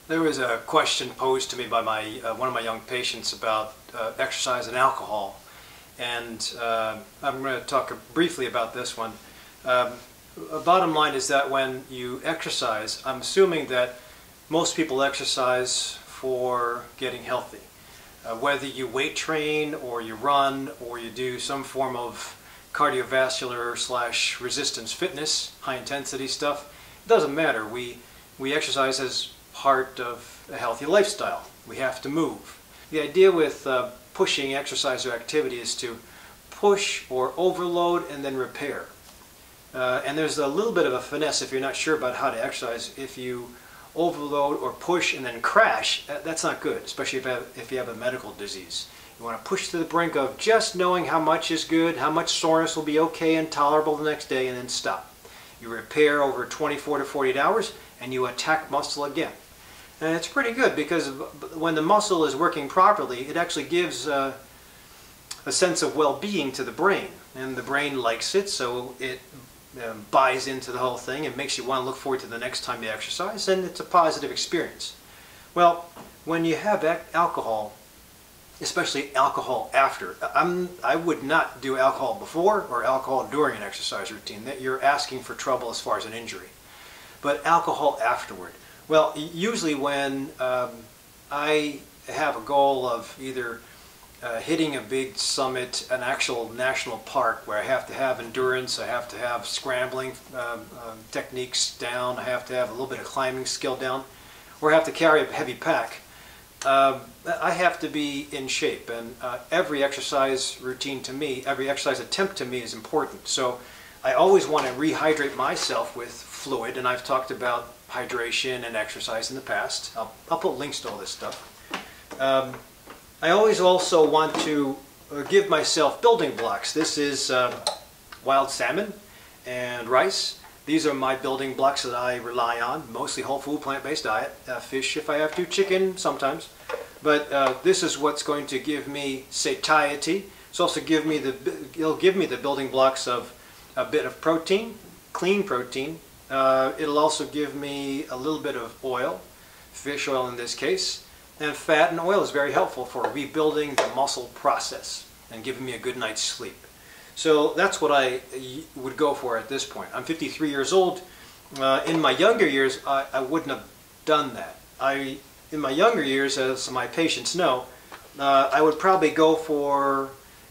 There was a question posed to me by one of my young patients about exercise and alcohol, and I'm going to talk briefly about this one. Bottom line is that when you exercise, I'm assuming that most people exercise for getting healthy. Whether you weight train or you run or you do some form of cardiovascular / resistance fitness, high intensity stuff, it doesn't matter. We exercise as part of a healthy lifestyle. We have to move. The idea with pushing exercise or activity is to push or overload and then repair. And there's a little bit of a finesse if you're not sure about how to exercise. If you overload or push and then crash, that's not good, especially if you have a medical disease. You want to push to the brink of just knowing how much is good, how much soreness will be okay and tolerable the next day, and then stop. You repair over 24 to 48 hours and you attack muscle again. And it's pretty good because when the muscle is working properly, it actually gives a sense of well-being to the brain. And the brain likes it, so it buys into the whole thing and makes you want to look forward to the next time you exercise, and it's a positive experience. Well, when you have alcohol, especially alcohol after, I would not do alcohol before or alcohol during an exercise routine. That you're asking for trouble as far as an injury. But alcohol afterward. Well, usually when I have a goal of either hitting a big summit, an actual national park where I have to have endurance, I have to have scrambling techniques down, I have to have a little bit of climbing skill down, or I have to carry a heavy pack, I have to be in shape. And every exercise routine to me, every exercise attempt to me is important. So I always want to rehydrate myself with fluid, and I've talked about hydration and exercise in the past. I'll put links to all this stuff. I always also want to give myself building blocks. This is wild salmon and rice. These are my building blocks that I rely on, mostly whole food, plant-based diet. Fish if I have to, chicken sometimes. But this is what's going to give me satiety. It's also it'll give me the building blocks of a bit of protein, clean protein. It'll also give me a little bit of oil, fish oil in this case, and fat and oil is very helpful for rebuilding the muscle process and giving me a good night's sleep. So that's what I would go for at this point. I'm 53 years old. In my younger years, I wouldn't have done that. In my younger years, as my patients know, I would probably go for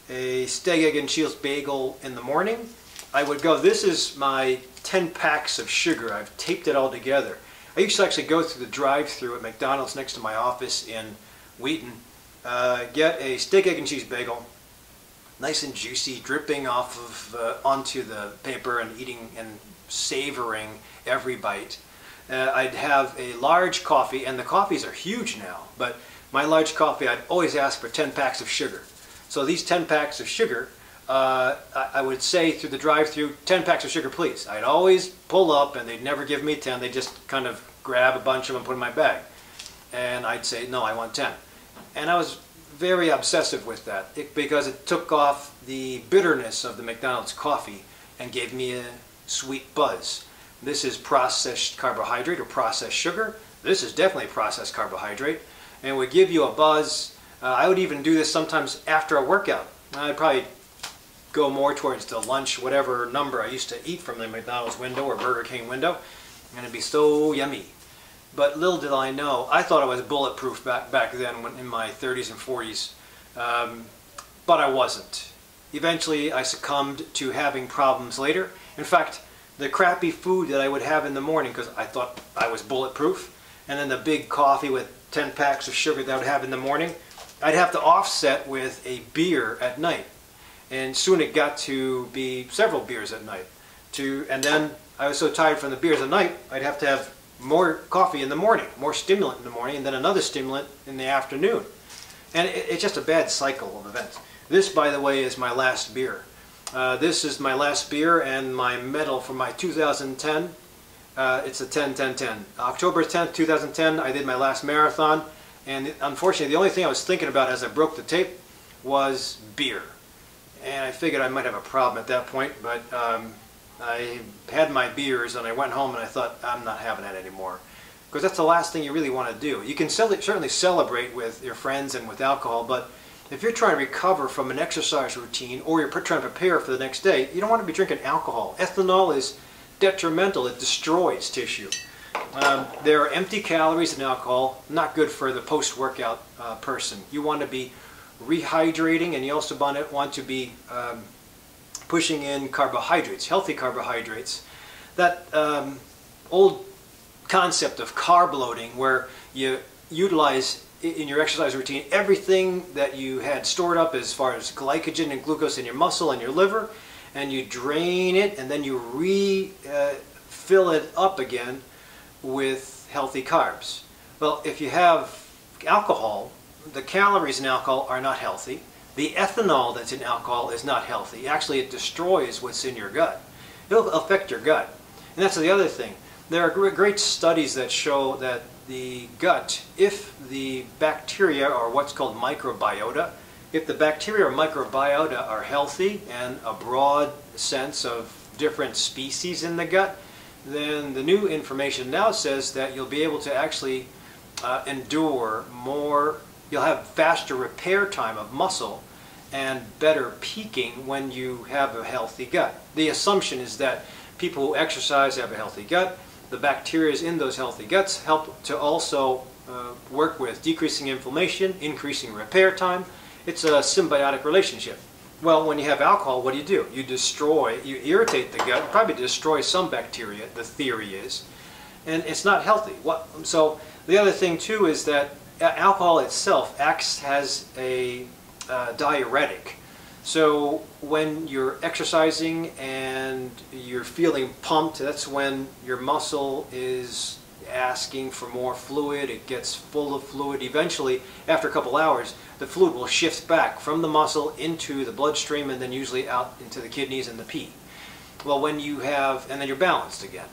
a steak, egg, and cheese bagel in the morning. I would go, this is my 10 packs of sugar. I've taped it all together. I used to actually go through the drive-thru at McDonald's next to my office in Wheaton, get a steak, egg, and cheese bagel, nice and juicy, dripping off of onto the paper and eating and savoring every bite. I'd have a large coffee, and the coffees are huge now, but my large coffee, I'd always ask for 10 packs of sugar. So these 10 packs of sugar, I would say through the drive-thru, 10 packs of sugar, please. I'd always pull up, and they'd never give me 10. They'd just kind of grab a bunch of them and put in my bag. And I'd say, no, I want 10. And I was very obsessive with that because it took off the bitterness of the McDonald's coffee and gave me a sweet buzz. This is processed carbohydrate or processed sugar. This is definitely processed carbohydrate, and it would give you a buzz. I would even do this sometimes after a workout. I'd probably go more towards the lunch, whatever number I used to eat from the McDonald's window or Burger King window, and it'd be so yummy. But little did I know, I thought I was bulletproof back then in my 30s and 40s, but I wasn't. Eventually I succumbed to having problems later. In fact, the crappy food that I would have in the morning, because I thought I was bulletproof, and then the big coffee with 10 packs of sugar that I would have in the morning, I'd have to offset with a beer at night. And soon it got to be several beers at night. And then I was so tired from the beers at night, I'd have to have more coffee in the morning, more stimulant in the morning, and then another stimulant in the afternoon. And it's just a bad cycle of events. This, by the way, is my last beer. This is my last beer and my medal for my 2010. It's a 10-10-10. October 10th, 2010, I did my last marathon. And unfortunately, the only thing I was thinking about as I broke the tape was beer. And I figured I might have a problem at that point, but I had my beers and I went home and I thought, I'm not having that anymore. because that's the last thing you really want to do. You can certainly celebrate with your friends and with alcohol, but if you're trying to recover from an exercise routine or you're trying to prepare for the next day, you don't want to be drinking alcohol. Ethanol is detrimental. It destroys tissue. There are empty calories in alcohol, not good for the post-workout person. You want to be rehydrating, and you also want to be pushing in carbohydrates, healthy carbohydrates. That old concept of carb loading, where you utilize in your exercise routine everything that you had stored up as far as glycogen and glucose in your muscle and your liver, and you drain it and then you refill it up again with healthy carbs. Well, if you have alcohol, the calories in alcohol are not healthy. The ethanol that's in alcohol is not healthy. Actually, it destroys what's in your gut. It'll affect your gut. And that's the other thing. There are great studies that show that the gut, if the bacteria, or what's called microbiota, if the bacteria or microbiota are healthy and a broad sense of different species in the gut, then the new information now says that you'll be able to actually endure more, you'll have faster repair time of muscle and better peaking when you have a healthy gut. The assumption is that people who exercise have a healthy gut. The bacteria in those healthy guts help to also work with decreasing inflammation, increasing repair time. It's a symbiotic relationship. Well, when you have alcohol, what do? You destroy, you irritate the gut, probably destroy some bacteria, the theory is, and it's not healthy. So the other thing too is that alcohol itself acts as a diuretic. So when you're exercising and you're feeling pumped, that's when your muscle is asking for more fluid. It gets full of fluid. Eventually, after a couple hours, the fluid will shift back from the muscle into the bloodstream and then usually out into the kidneys and the pee. Well, when you have, and then you're balanced again.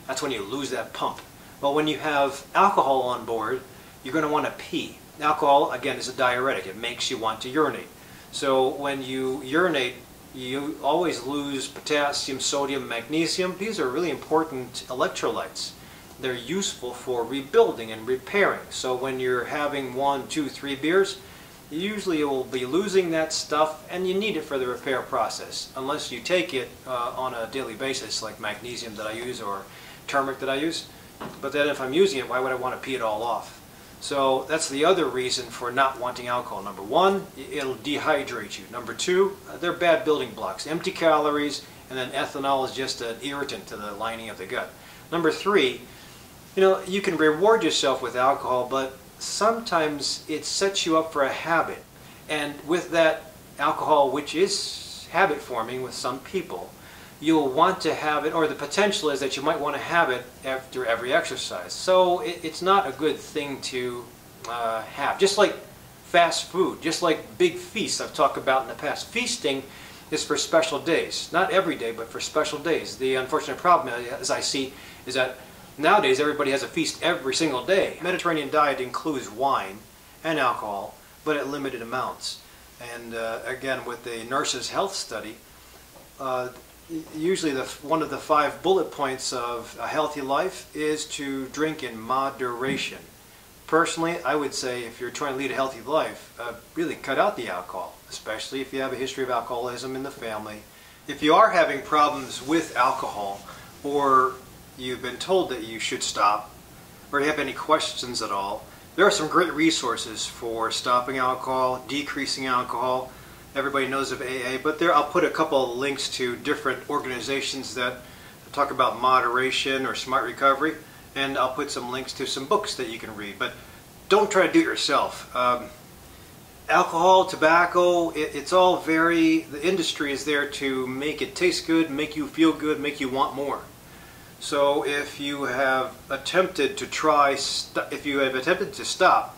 That's when you lose that pump. Well, when you have alcohol on board, you're going to want to pee. Alcohol, again, is a diuretic. It makes you want to urinate. So when you urinate, you always lose potassium, sodium, magnesium. These are really important electrolytes. They're useful for rebuilding and repairing. So when you're having 1, 2, 3 beers, usually you will be losing that stuff, and you need it for the repair process, unless you take it on a daily basis, like magnesium that I use or turmeric that I use. But then if I'm using it, why would I want to pee it all off? So that's the other reason for not wanting alcohol. Number one, it'll dehydrate you. Number two, they're bad building blocks. Empty calories, and then ethanol is just an irritant to the lining of the gut. Number three, you can reward yourself with alcohol, but sometimes it sets you up for a habit. And with that alcohol, which is habit forming with some people, you'll want to have it, or the potential is that you might want to have it after every exercise. So it's not a good thing to have. Just like fast food, just like big feasts I've talked about in the past. Feasting is for special days. Not every day, but for special days. The unfortunate problem, as I see, is that nowadays everybody has a feast every single day. Mediterranean diet includes wine and alcohol, but at limited amounts. And again, with the Nurses' Health Study, usually one of the 5 bullet points of a healthy life is to drink in moderation. Personally, I would say if you're trying to lead a healthy life, really cut out the alcohol, especially if you have a history of alcoholism in the family. If you are having problems with alcohol, or you've been told that you should stop, or you have any questions at all, there are some great resources for stopping alcohol, decreasing alcohol. Everybody knows of AA, but I'll put a couple of links to different organizations that talk about moderation or smart recovery, and I'll put some links to some books that you can read. But don't try to do it yourself. Alcohol, tobacco, it's all the industry is there to make it taste good, make you feel good, make you want more. So if you have attempted to stop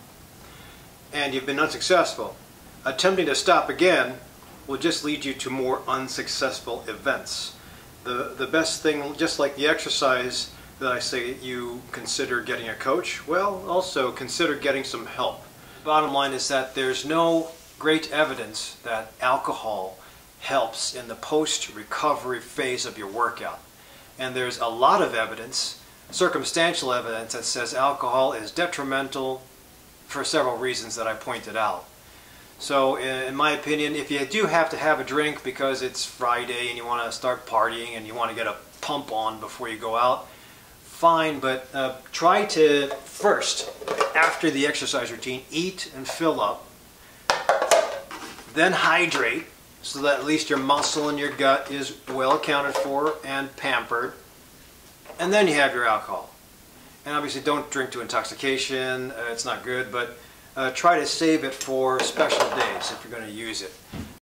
and you've been unsuccessful, attempting to stop again will just lead you to more unsuccessful events. The best thing, just like the exercise that I say you consider getting a coach, well, also consider getting some help. Bottom line is that there's no great evidence that alcohol helps in the post-recovery phase of your workout. And there's a lot of evidence circumstantial evidence that says alcohol is detrimental for several reasons that I pointed out. So in my opinion, if you do have to have a drink because it's Friday and you want to start partying and you want to get a pump on before you go out, fine, but try to first, after the exercise routine, eat and fill up, then hydrate so that at least your muscle and your gut is well accounted for and pampered, and then you have your alcohol. And obviously don't drink to intoxication, it's not good, but try to save it for special days if you're going to use it.